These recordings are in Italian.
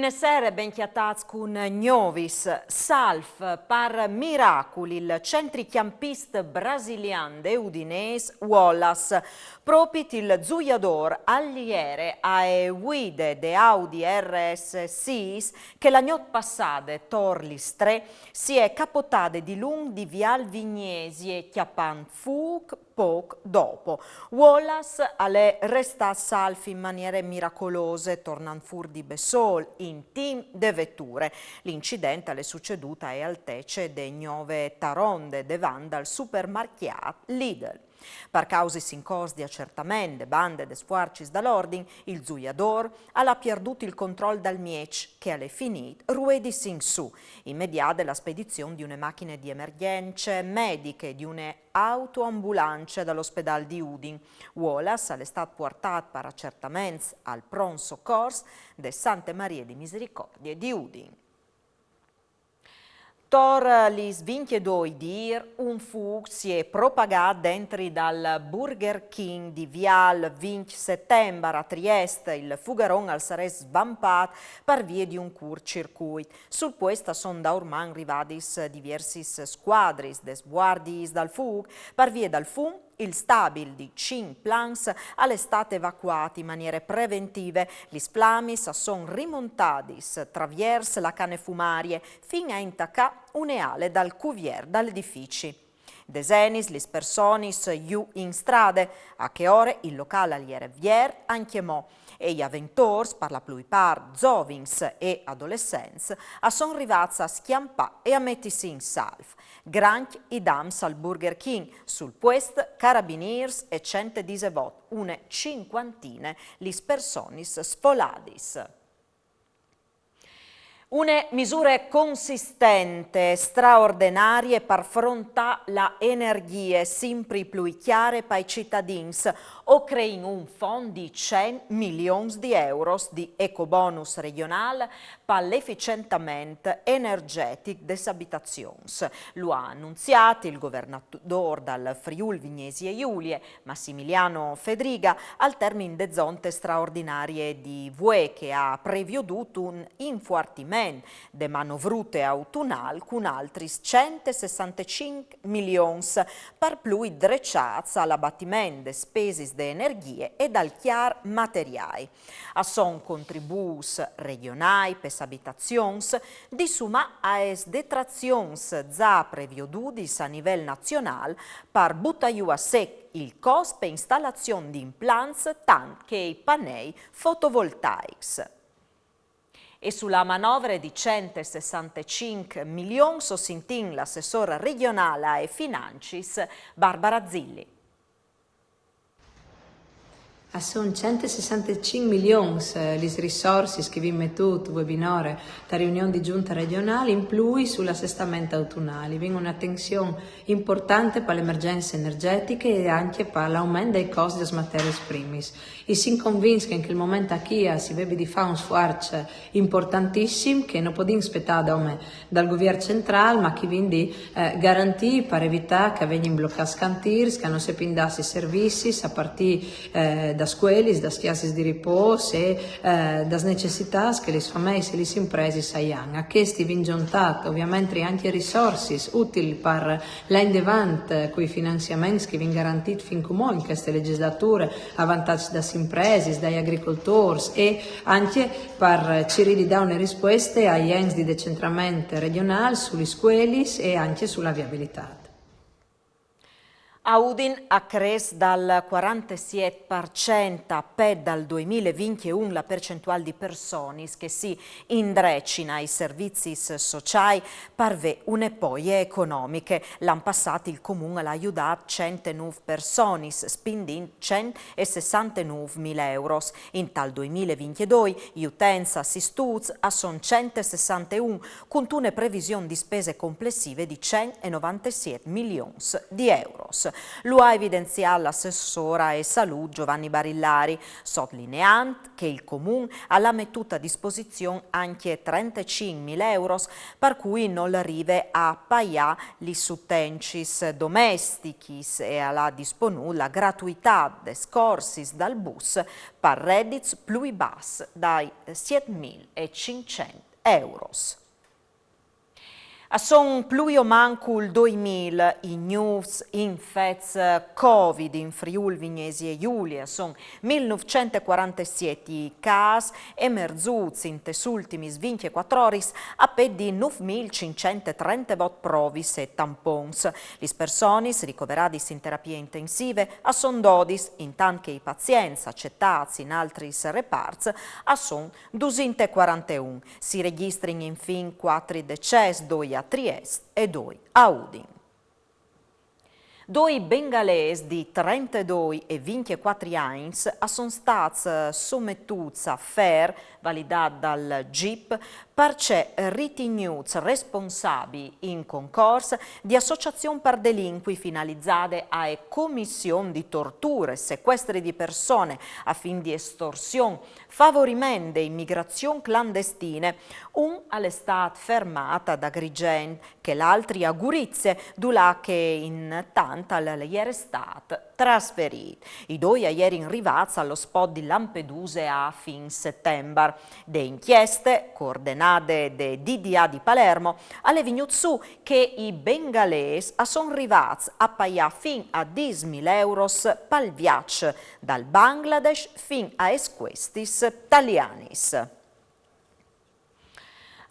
Buonasera, ben chiattats con Gnovis. Salf par miracoli il centricampista brasiliano de Udinese Wallace. Propit il zuiador alliere a guide de Audi RS6 che la notte passata, Torlis 3, si è capotade di lung di Vial Vignesi e chiappan fug poco dopo. Wallace alle resta salf in maniere miracolose, tornan fur di Bessol in team de vetture. L'incidente è succeduta a altece de 9 taronde davanti al supermercato Lidl. Per cause in cos di accertamento, bande de sfuarcis dall'ordine, il zuiador ha perduto il controllo dal miec che alle finito ruedis in su. Immediata la spedizione di una macchina di emergenze mediche di une autoambulance dall'ospedale di Udin. Wallace è stato portato per accertamenti al pronto soccorso de Sante Marie di Misericordia di Udin. Tor lis 22 dir, un fug si è propagato dentro dal Burger King di Vial 20 settembre a Trieste. Il fugaron al sarà svampato per via di un curcircuito. Sul puesto sono da ormai arrivati diversi squadris des guardis dal fug per via dal fum. Il stabil di 5 plans è stato evacuato in maniere preventive. Gli splamis sono rimontati attraverso la canne fumarie fino a intaccare un'eale dal cuvier dall'edifici. Desenis, lis personis iu in strade, a che ore il locale aliere vier anche mo, e gli avventori, per la pluipar, zovins e adolescents, sono arrivati a schiampà e a mettersi in salvo. Granch i dams al Burger King, sul puest carabiniers e 110 une cinquantine lis personis spoladis. Une misure consistenti, straordinarie per affrontare la energie sempre più chiare per i cittadini o creino un fondo di 100 milioni di euro di ecobonus regionale per l'efficientamento energetico delle abitazioni. Lo ha annunziato il governatore dal Friuli Vignesi e Giulie, Massimiliano Fedriga, al termine de zonte straordinarie di VUE che ha preveduto un infuartimento de manovrute autunal con altri 165 milioni per più drecciati all'abbattimento de spesi de energie e dal chiar materiali. A son contribus regionali per abitazioni di summa a es detrazioni già prevedudis a livello nazionale per buttaiu a sec il costo per installazione di implants tant che i pannelli fotovoltaici. E sulla manovra di 165 milioni sosintin l'assessore regionale e financis Barbara Zilli. Sono 165 milioni le risorse che vi mettuto webinare da riunione di giunta regionale in più sull'assestamento autunnale. Viene un'attenzione importante per le emergenze energetiche e anche per l'aumento dei costi delle materie prime. E si convincono che il momento qui si vede di fare un sforzo importantissimo che non possiamo aspettare dal governo centrale, ma che quindi garantì per evitare che vengano bloccati cantieri, che non si pindassero i servizi a partire da scuole, da chiasi di riposo e da necessità che le famiglie e le imprese abbiano. A questi vengono giuntate ovviamente anche risorse utili per l'anno avanti, con i finanziamenti che vengono garantiti fin come in queste legislature a vantaggio delle imprese, dagli agricoltori e anche per cercare di dare una risposta agli enti di decentramento regionale sulle scuole e anche sulla viabilità. A Udin ha cresciuto dal 47% per dal 2021 la percentuale di persone che si indrecina ai servizi sociali per une poglie economiche. L'anno passato il Comune ha aiutato 109 persone, spendendo 169.000 euro. In tal 2022 gli utenti assistuti sono 161, con una previsione di spese complessive di 197 milioni di euro. lo ha evidenziato l'assessora e salute Giovanni Barillari, sottolineando che il Comune ha la mettuta a disposizione anche 35.000 euro per cui non arriva a pagare gli sutencis domestici e alla disponibilità la gratuità dei corsi dal bus per redditi più bassi dai 7.500 euro. Sono più o manco il 2000 i news infetti Covid in Friuli, Vignesi e Giulia. Sono 1947 casi emersi in questi ultimi 24 ore a più di 9.538 prove e tampons. Le persone ricoverate in terapie intensive sono 12, intanto che i pazienti accettati in altri reparti sono 241. Si registrano infine 4 decessi, 2 a Trieste e 2 a Udine. Due bengalesi di 32 e 24 anni sono stati sommettuti a FER, validata dal GIP, perché ritenuti responsabili in concorso di associazioni per delinqui finalizzate a commissione di torture, sequestri di persone a fin di estorsione, favorimento di immigrazione clandestine. Un è stato fermato ad Agrigento, che l'altro a Gorizia, dove che intanto ieri è stato trasferito. I due ieri arrivati allo spot di Lampedusa a fin settembre. Le inchieste, coordinate da DDA di Palermo, alle venuto su che i bengalesi sono arrivati a pagare fin a 10.000 euro per il viaggio dal Bangladesh fin a esquestis italianis.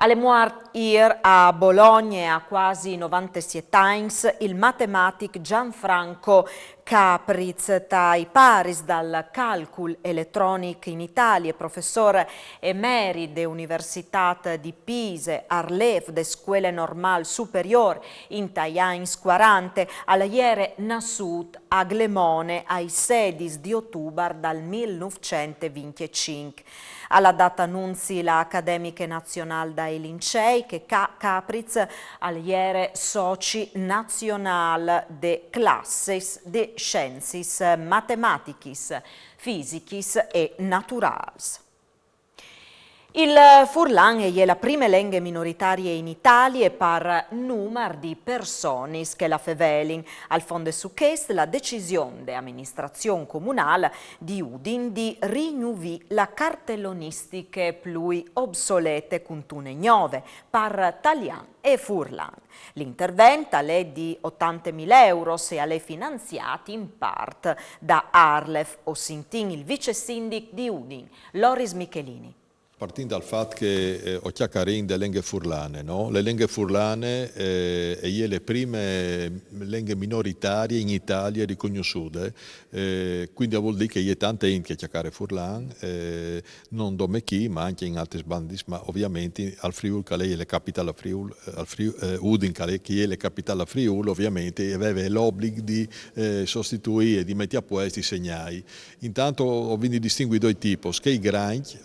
Alle morti a Bologna e a quasi 97 anni il matematico Gianfranco Capriz, tai paris dal calcul elettronico in Italia, professore emerito dell'Università di Pisa, Arlev de Scuole Normale Superiore in Taians 40, alla ieri nascut a Glemone ai 16 di ottobre dal 1925. Alla data annunzi l'Accademica Nazionale dai Lincei che Capriz all'iere soci nazionale de classes de sciences mathematicis, physicis e naturals. Il furlan è la prima lingua minoritaria in Italia per numero di persone che la fevelin. Al fondo su questo la decisione dell'amministrazione comunale di Udine di rinnovare la cartellonistica più obsolete con tune nuove per Talian e Furlan. L'intervento è di 80.000 euro e è finanziato in parte da Arlef, o Sintin, il vice sindic di Udine, Loris Michelini. Partendo dal fatto che ho chiacchierato delle lingue furlane, no? Le lingue furlane sono le prime lingue minoritarie in Italia riconosciute, quindi vuol dire che c'è tanta gente che chiacchiera furlan, non come chi, ma anche in altri bandi, ma ovviamente al Friuli, che è la capitale Friuli, Udine, che è la capitale Friuli, ovviamente aveva l'obbligo di sostituire, di mettere a posto i segnali. Intanto ho quindi distinguito due tipi, che i grandi,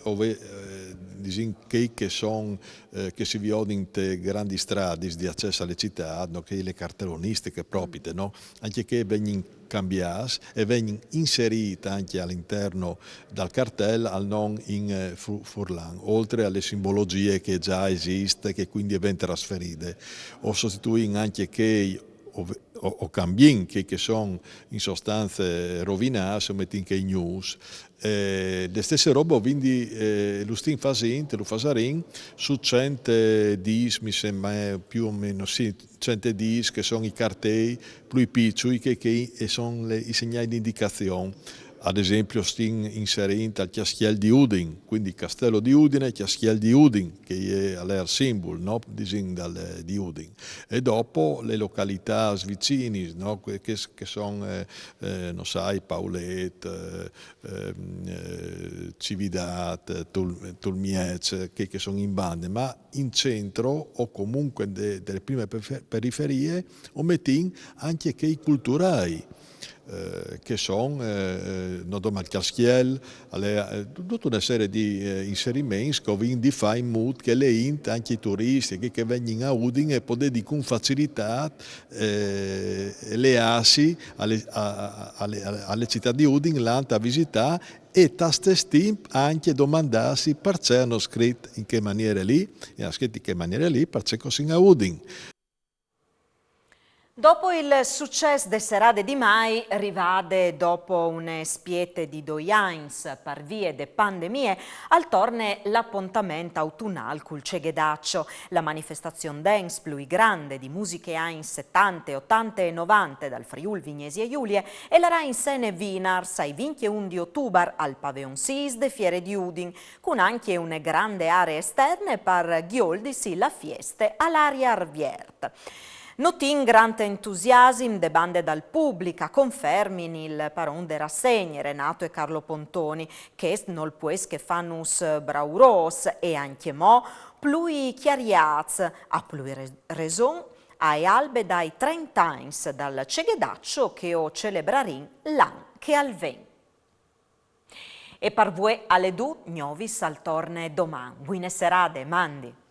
che si vedono in grandi strade di accesso alle città, no? Che le cartellonistiche proprie, no? Anche che vengono cambiate e vengono inserite anche all'interno del cartello al non in furlan, oltre alle simbologie che già esistono, che quindi vengono trasferite. O sostituendo anche che o cambiano che sono in sostanza rovinate, o mettono che i news. Le stesse robe quindi lo stiamo facendo, lo faremo su 110, mi sembra più o meno, sì, 110 che sono i cartelli più piccoli che sono i segnali di indicazione. Ad esempio stiamo inserendo il Chiaschiel di Udine, quindi Castello di Udine e Chiaschiel di Udine, che è il simbolo, no? Di Udine. E dopo le località vicine, no? che sono, non sai, Paulet, Cividat, Tulmiec, che sono in bande, ma in centro o comunque delle prime periferie o mettiamo anche che i culturali. che sono Nodom al-Kaschiel, tutta una serie di inserimenti che vi fa in modo che le int, anche i turisti che vengono a Udin e poter con facilità le asi alle città di Udin l'anta a visitare e taste stimp anche domandarsi perché hanno scritto in che maniera lì e hanno scritto in che maniera lì perché così a Udin. Dopo il successo de Serade di Mai, rivade dopo un spiete di 2 anni per vie de pandemie, al torne l'appuntamento autunnale col Cegedaccio, la manifestazione dance più grande di musiche anni 70, 80 e 90 dal Friuli Vignesi e Giulie e la in Sene Vinars ai 21 di ottobre al Pavillon Sis de Fiere di Udin, con anche une grande aree esterne per ghiоldisi la fieste all'aria arviert. Notin grande entusiasmo de bande dal pubblico, confermin il paron de rassegne Renato e Carlo Pontoni, che non pues che fannus brauros e anche mo, plui chiariaz, a plui raison, ai albe dai 30 anni dal Cegedaccio che o celebrarin l'an che al ven. E per voi alle du, novis al torne domani. Buone serate, mandi.